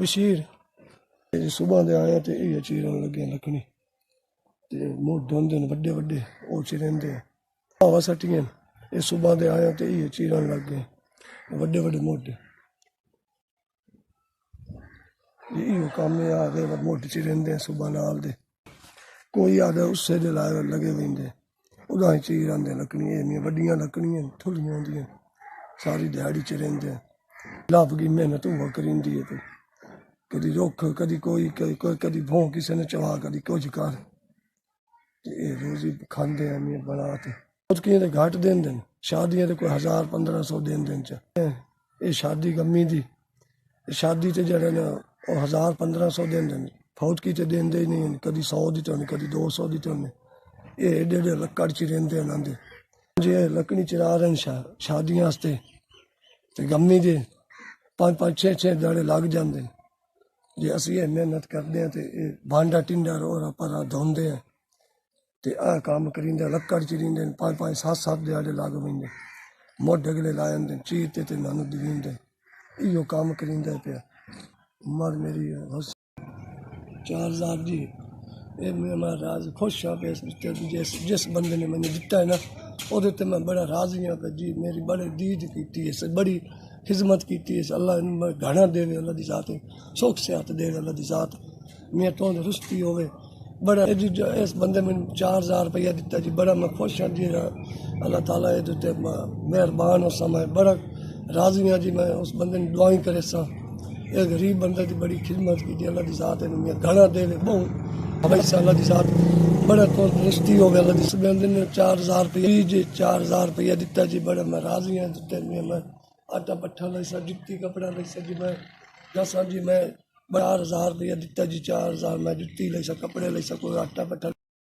बशीर सुबह दे आया तो ये चीरन लगे लकनी मुंह धोंदे वड्डे वड्डे वो चिरेंदे हवा सटियन ये सुबह दे आया तो ये चीरन लग गए वड्डे वड्डे मोटे ये काम आ गए मोटे चिरेंदे सुबह नाल दे कोई आदे उससे दे लाए लगे वेंदे उदा चीर आंदे लकनी ये वड्डियां लकड़ियां थोड़ियां होंदियां सारी दिहाड़ी च रहिंदे लाभ की मेहनत हुआ करिंदी है तो कदी रुख कदी कोई कदी भों किसी ने चवा कदी कुछ कर रोजी खाते हैं मैं बना के घट देंदे शादियां तो कोई 1000-1500 देंदे ये शादी गम्मी दी शादी ते जड़े ना 1000-1500 देंदे फौतकी ते देंदे ही नहीं कदी 100 दी तो कदी 200 दी तो ये एडे एडे लक्कड़ च रहिंदे आंदे जे लकड़ी चरा रहे शादियां आस्ते ते गम्मी दे 5-5 6-6 दाड़े लग जाते जे असी ये मेहनत करते हैं तो भांडा टिंडा रोरा परा धोंदे हैं ते आ काम करिंदे लक्कड़ चिरिंदे 5-5 7-7 दिहाड़े लग पेंदे मोढ अगले ला जाते चीरते ते नानू दिंदे इहो काम करिंदे पे उमर मेरी 4000 जी ये मैं राज खुश हाँ पे जिस बंदे ने मैंने दिता है ना वो मैं बड़ा राजी हाँ पे जी मेरी बड़ी दीद की है बड़ी खिदमत की है अल्लाह घना देवे अल्लाह की जात सुख सेहत देवे अल्लाह की जात मैं तो रुस्ती होवे बड़ा इस बंदे में 4000 रुपया दिता जी बड़ा मैं खुश हाँ जी अल्लाह ताला ये मेहरबान हो समय बड़ा राजी हाँ जी मैं उस बंदे ने दुआई करे सा ये गरीब बंदे की बड़ी खिदमत की अल्लाह की जात मैं घना देवे बहु हमेशा अल्लाह की जात बड़ा तो रिश्ती हो गया जिस बंदे ने 4000 रुपया जी 4000 रुपया दिता जी बड़ा मैं राजी हाँ दिते मैं आटा पट्ठा लै सा जुत्ती कपड़ा लै सा जी मैं दसा जी मैं 4000 रुपया दिता जी 4000 मैं जुत्ती लै सा कपड़े लै सा कोई आटा पट्ठा